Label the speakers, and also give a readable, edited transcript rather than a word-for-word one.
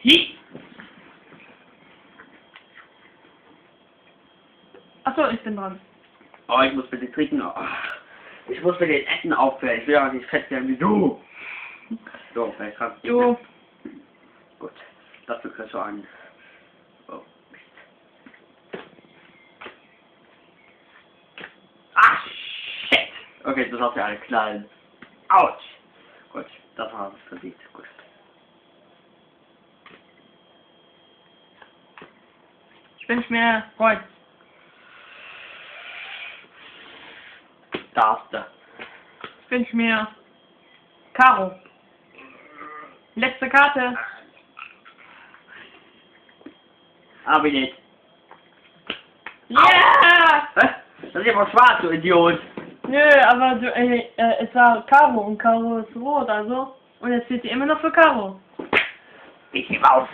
Speaker 1: Hi.
Speaker 2: Achso, ich bin dran.
Speaker 1: Oh, ich muss bitte trinken. Oh, ich muss mit den Essen aufhören. Ich will auch nicht fett werden wie du. So, vielleicht kannst du.
Speaker 2: Jo.
Speaker 1: Gut, dafür kriegst du einen. Oh, Mist. Ach, shit. Okay, du darfst ja alle knallen. Autsch. Gut, das war es verdient. Gut.
Speaker 2: Ich wünsche mir Freund.
Speaker 1: Darfst du.
Speaker 2: Ich wünsche mir Karo. Letzte Karte.
Speaker 1: Aber nicht.
Speaker 2: Yeah!
Speaker 1: Hä? Das ist aber schwarz, du Idiot.
Speaker 2: Nö, aber du, es war Karo und Karo ist rot, also. Und jetzt steht sie immer noch für Karo.
Speaker 1: Ich geb auf.